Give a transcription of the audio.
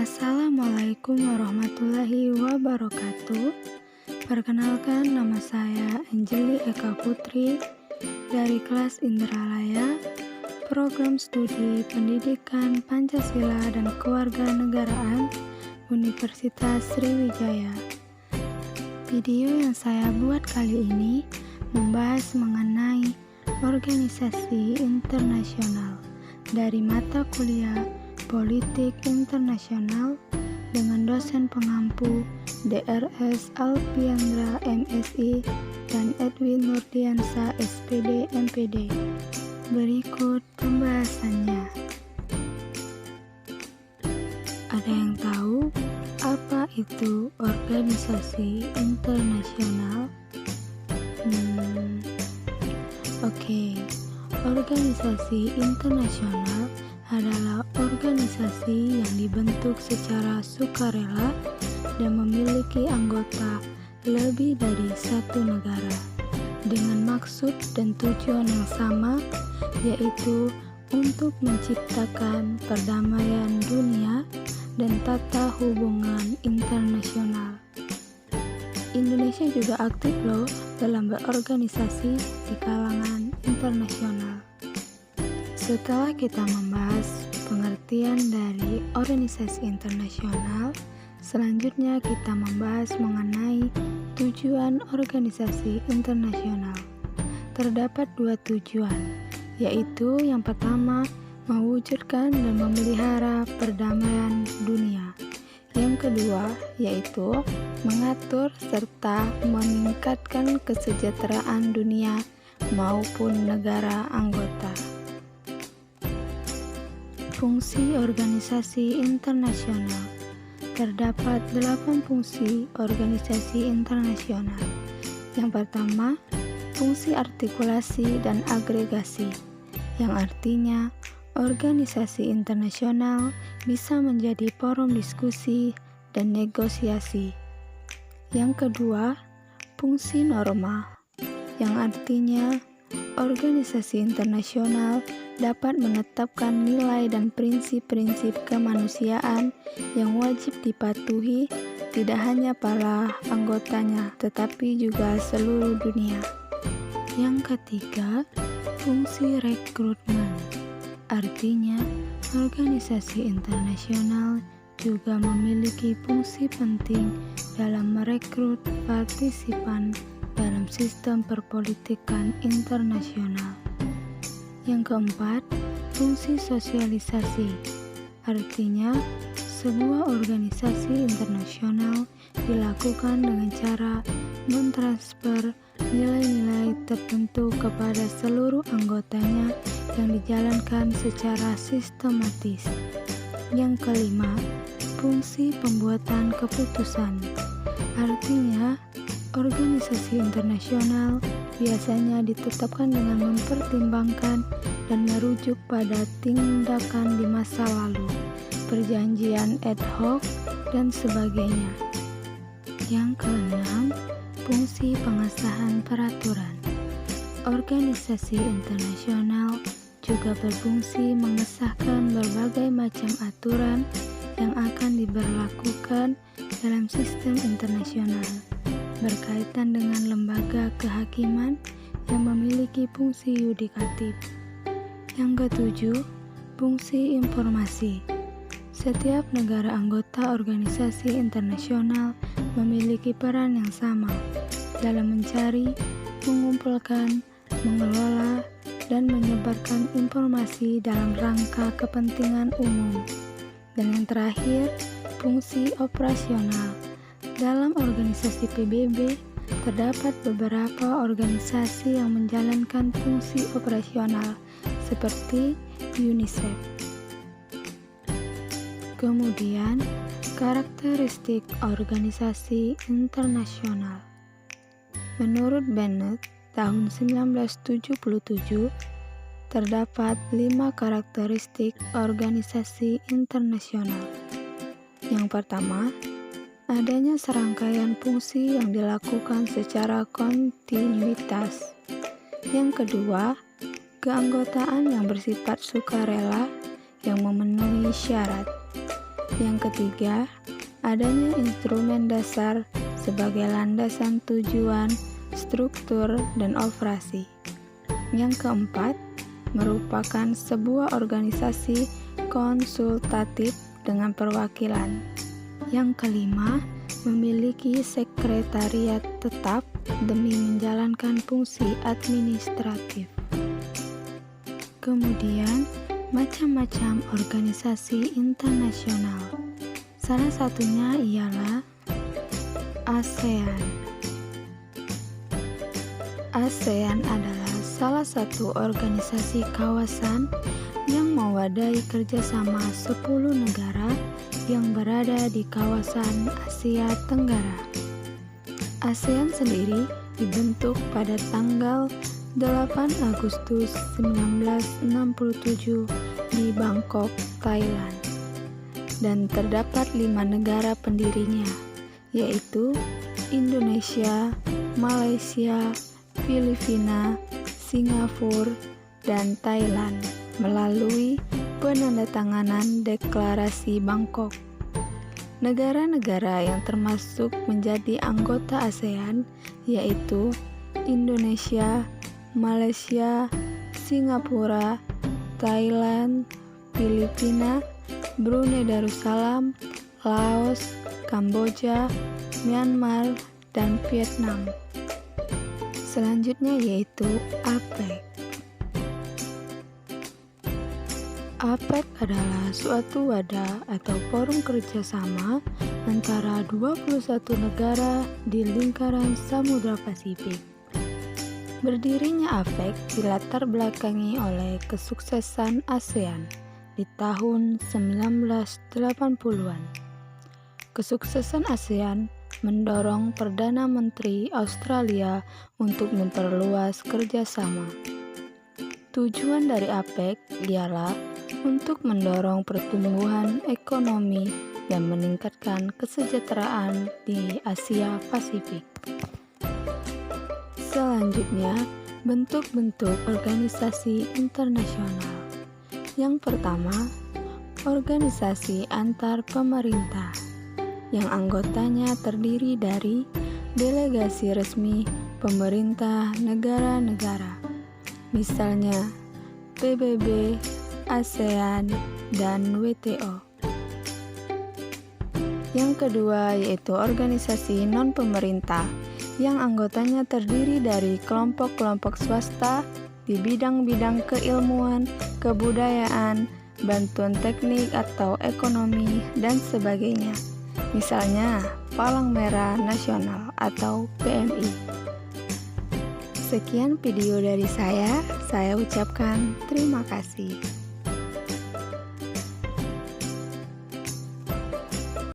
Assalamualaikum warahmatullahi wabarakatuh. Perkenalkan, nama saya Anjeli Eka Putri dari kelas Indralaya, program studi Pendidikan Pancasila dan Kewarganegaraan Universitas Sriwijaya. Video yang saya buat kali ini membahas mengenai organisasi internasional dari mata kuliah Politik Internasional dengan dosen pengampu Drs. Alfiandra MSI dan Edwin Nurdiansa SPD MPD. Berikut pembahasannya. Ada yang tahu apa itu organisasi internasional? Organisasi internasional adalah organisasi yang dibentuk secara sukarela dan memiliki anggota lebih dari satu negara dengan maksud dan tujuan yang sama, yaitu untuk menciptakan perdamaian dunia dan tata hubungan internasional. Indonesia juga aktif loh dalam berorganisasi di kalangan internasional. Setelah kita membahas pengertian dari organisasi internasional, selanjutnya kita membahas mengenai tujuan organisasi internasional. Terdapat dua tujuan, yaitu yang pertama, mewujudkan dan memelihara perdamaian dunia. Yang kedua, yaitu mengatur serta meningkatkan kesejahteraan dunia maupun negara anggota. Fungsi organisasi internasional. Terdapat 8 fungsi organisasi internasional. Yang pertama, fungsi artikulasi dan agregasi, yang artinya organisasi internasional bisa menjadi forum diskusi dan negosiasi. Yang kedua, fungsi norma, yang artinya organisasi internasional dapat menetapkan nilai dan prinsip-prinsip kemanusiaan yang wajib dipatuhi tidak hanya para anggotanya, tetapi juga seluruh dunia. Yang ketiga, fungsi rekrutmen. Artinya, organisasi internasional juga memiliki fungsi penting dalam merekrut partisipan dalam sistem perpolitikan internasional. Yang keempat, fungsi sosialisasi. Artinya, sebuah organisasi internasional dilakukan dengan cara mentransfer nilai-nilai tertentu kepada seluruh anggotanya yang dijalankan secara sistematis. Yang kelima, fungsi pembuatan keputusan. Artinya, organisasi internasional biasanya ditetapkan dengan mempertimbangkan dan merujuk pada tindakan di masa lalu, perjanjian ad hoc, dan sebagainya. Yang keenam, fungsi pengesahan peraturan. Organisasi internasional juga berfungsi mengesahkan berbagai macam aturan yang akan diberlakukan dalam sistem internasional berkaitan dengan lembaga kehakiman yang memiliki fungsi yudikatif. Yang ketujuh, fungsi informasi. Setiap negara anggota organisasi internasional memiliki peran yang sama dalam mencari, mengumpulkan, mengelola, dan menyebarkan informasi dalam rangka kepentingan umum. Dan yang terakhir, fungsi operasional. Dalam organisasi PBB, terdapat beberapa organisasi yang menjalankan fungsi operasional, seperti UNICEF. Kemudian, karakteristik organisasi internasional. Menurut Bennett, tahun 1977, terdapat 5 karakteristik organisasi internasional. Yang pertama, adanya serangkaian fungsi yang dilakukan secara kontinuitas. Yang kedua, keanggotaan yang bersifat sukarela yang memenuhi syarat. Yang ketiga, adanya instrumen dasar sebagai landasan tujuan, struktur, dan operasi. Yang keempat, merupakan sebuah organisasi konsultatif dengan perwakilan. Yang kelima, memiliki sekretariat tetap demi menjalankan fungsi administratif. Kemudian, macam-macam organisasi internasional. Salah satunya ialah ASEAN. ASEAN adalah salah satu organisasi kawasan yang mewadahi kerjasama 10 negara yang berada di kawasan Asia Tenggara. ASEAN sendiri dibentuk pada tanggal 8 Agustus 1967 di Bangkok, Thailand. Dan terdapat 5 negara pendirinya, yaitu Indonesia, Malaysia, Filipina, Singapura, dan Thailand melalui penandatanganan Deklarasi Bangkok. Negara-negara yang termasuk menjadi anggota ASEAN yaitu Indonesia, Malaysia, Singapura, Thailand, Filipina, Brunei Darussalam, Laos, Kamboja, Myanmar, dan Vietnam. Selanjutnya yaitu APEC. APEC adalah suatu wadah atau forum kerjasama antara 21 negara di lingkaran Samudra Pasifik. Berdirinya APEC dilatar belakangi oleh kesuksesan ASEAN di tahun 1980-an. Kesuksesan ASEAN mendorong Perdana Menteri Australia untuk memperluas kerjasama. Tujuan dari APEC ialah untuk mendorong pertumbuhan ekonomi dan meningkatkan kesejahteraan di Asia Pasifik. Selanjutnya, bentuk-bentuk organisasi internasional. Yang pertama, organisasi antar pemerintah, yang anggotanya terdiri dari delegasi resmi pemerintah negara-negara, misalnya PBB, ASEAN, dan WTO. Yang kedua yaitu organisasi non-pemerintah yang anggotanya terdiri dari kelompok-kelompok swasta di bidang-bidang keilmuan, kebudayaan, bantuan teknik atau ekonomi, dan sebagainya. Misalnya Palang Merah Nasional atau PMI. Sekian video dari saya ucapkan terima kasih.